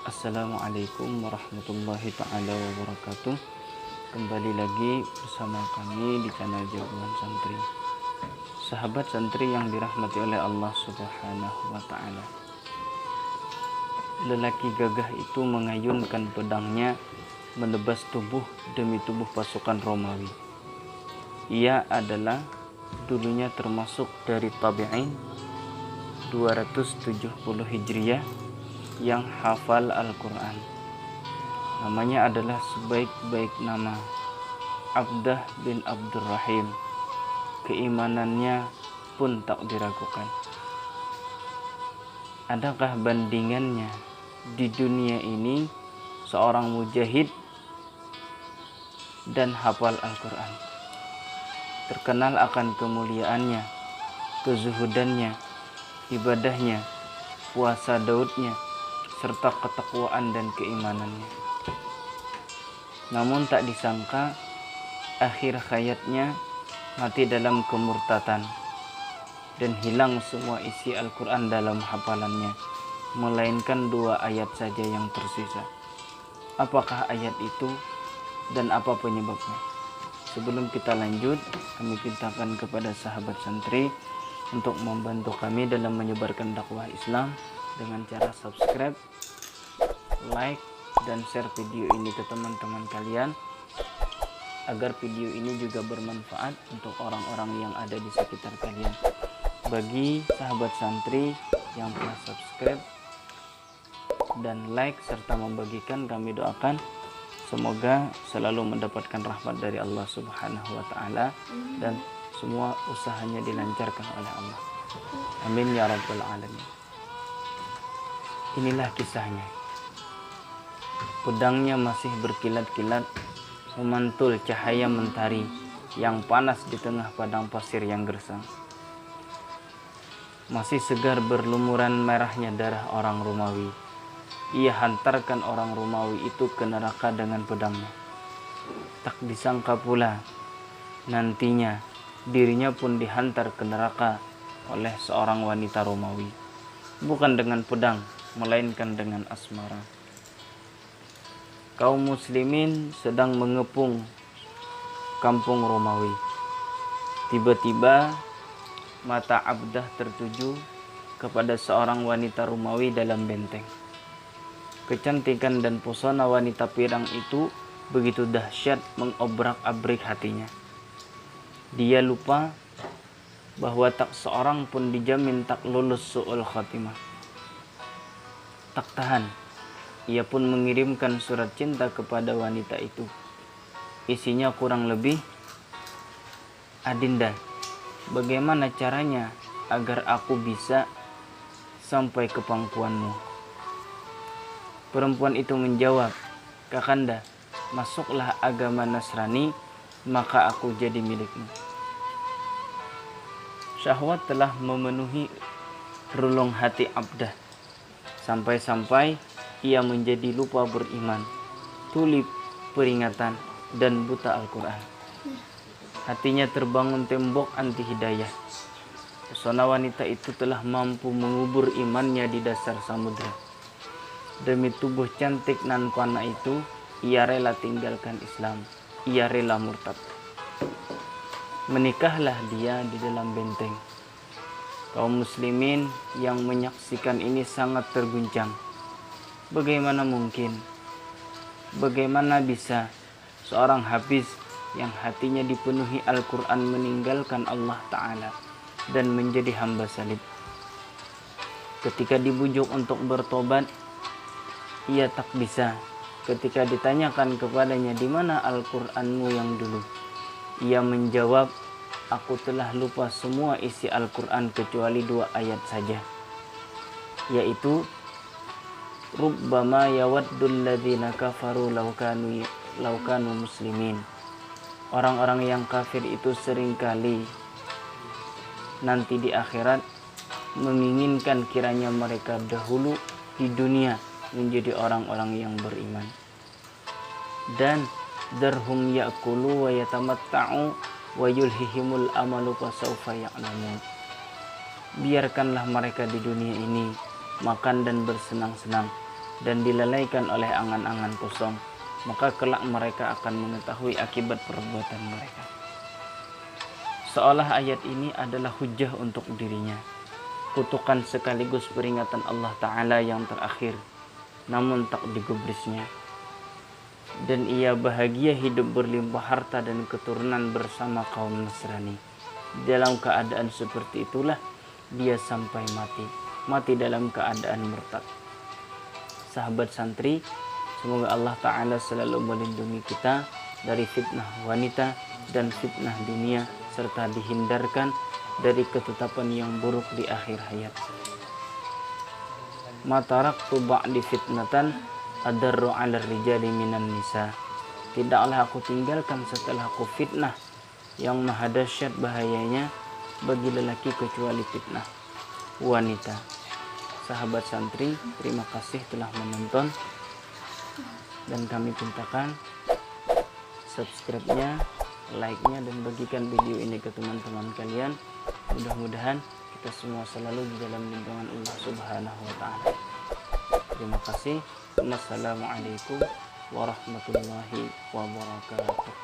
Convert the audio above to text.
Assalamualaikum warahmatullahi ta'ala wabarakatuh. Kembali lagi bersama kami di channel Jagoan Santri. Sahabat santri yang dirahmati oleh Allah subhanahu wa ta'ala, lelaki gagah itu mengayunkan pedangnya menebas tubuh demi tubuh pasukan Romawi. Ia adalah dulunya termasuk dari tabi'in 270 Hijriah yang hafal Al-Quran. Namanya adalah sebaik-baik nama, Abdah bin Abdurrahim. Keimanannya pun tak diragukan. Adakah bandingannya di dunia ini seorang mujahid dan hafal Al-Quran? Terkenal akan kemuliaannya, kezuhudannya, ibadahnya, puasa Daudnya, serta ketakwaan dan keimanannya. Namun tak disangka akhir hayatnya mati dalam kemurtatan dan hilang semua isi Al-Quran dalam hafalannya, melainkan 2 ayat saja yang tersisa. Apakah ayat itu dan apa penyebabnya? Sebelum kita lanjut, kami pintakan kepada sahabat santri untuk membantu kami dalam menyebarkan dakwah Islam dengan cara subscribe, like, dan share video ini ke teman-teman kalian, agar video ini juga bermanfaat untuk orang-orang yang ada di sekitar kalian. Bagi sahabat santri yang telah subscribe dan like serta membagikan, kami doakan semoga selalu mendapatkan rahmat dari Allah subhanahu wa ta'ala dan semua usahanya dilancarkan oleh Allah. Amin ya rabbal alamin. Inilah kisahnya. Pedangnya masih berkilat-kilat, memantul cahaya mentari yang panas di tengah padang pasir yang gersang. Masih segar berlumuran merahnya darah orang Romawi. Ia hantarkan orang Romawi itu ke neraka dengan pedangnya. Tak disangka pula nantinya dirinya pun dihantar ke neraka oleh seorang wanita Romawi, bukan dengan pedang, melainkan dengan asmara. Kaum muslimin sedang mengepung kampung Romawi. Tiba-tiba mata Abdah tertuju kepada seorang wanita Romawi dalam benteng. Kecantikan dan pesona wanita pirang itu begitu dahsyat mengobrak-abrik hatinya. Dia lupa bahwa tak seorang pun dijamin tak lulus su'ul khatimah. Tak tahan, ia pun mengirimkan surat cinta kepada wanita itu. Isinya kurang lebih, "Adinda, bagaimana caranya agar aku bisa sampai ke pangkuanmu?" Perempuan itu menjawab, "Kakanda, masuklah agama Nasrani, maka aku jadi milikmu." Syahwat telah memenuhi relung hati Abdah, sampai-sampai ia menjadi lupa beriman, tuli peringatan, dan buta Al-Quran. Hatinya terbangun tembok anti hidayah. Pesona wanita itu telah mampu mengubur imannya di dasar samudra. Demi tubuh cantik nan panah itu, ia rela tinggalkan Islam. Ia rela murtad. Menikahlah dia di dalam benteng. Kaum muslimin yang menyaksikan ini sangat terguncang. Bagaimana mungkin? Bagaimana bisa seorang hafiz yang hatinya dipenuhi Al-Quran meninggalkan Allah Ta'ala dan menjadi hamba salib? Ketika dibujuk untuk bertobat, ia tak bisa. Ketika ditanyakan kepadanya, "Di mana Al-Quranmu yang dulu?" Ia menjawab, "Aku telah lupa semua isi Al-Quran kecuali 2 ayat saja, yaitu Rubbama yawaddul ladzina kafaru law kanu muslimin." Orang-orang yang kafir itu seringkali nanti di akhirat menginginkan kiranya mereka dahulu di dunia menjadi orang-orang yang beriman. Dan darhum ya'kulu wa yatamatta'u wa yulhihimul amalu fasawfa ya'lamun. Biarkanlah mereka di dunia ini makan dan bersenang-senang, dan dilalaikan oleh angan-angan kosong, maka kelak mereka akan mengetahui akibat perbuatan mereka. Seolah ayat ini adalah hujjah untuk dirinya, kutukan sekaligus peringatan Allah Ta'ala yang terakhir, namun tak digubrisnya. Dan ia bahagia hidup berlimpah harta dan keturunan bersama kaum Nasrani. Dalam keadaan seperti itulah dia sampai mati dalam keadaan murtad. Sahabat santri, semoga Allah Ta'ala selalu melindungi kita dari fitnah wanita dan fitnah dunia, serta dihindarkan dari ketetapan yang buruk di akhir hayat. Ma taraktu ba'di fitnatan adarru 'ala rijali minan nisa. Tidaklah aku tinggalkan setelah aku fitnah yang maha dahsyat bahayanya bagi lelaki kecuali fitnah wanita. Sahabat santri, terima kasih telah menonton, dan kami mintakan subscribe-nya, like-nya, dan bagikan video ini ke teman-teman kalian. Mudah-mudahan kita semua selalu di dalam lindungan Allah Subhanahu wa Ta'ala. Terima kasih. Wassalamualaikum warahmatullahi wabarakatuh.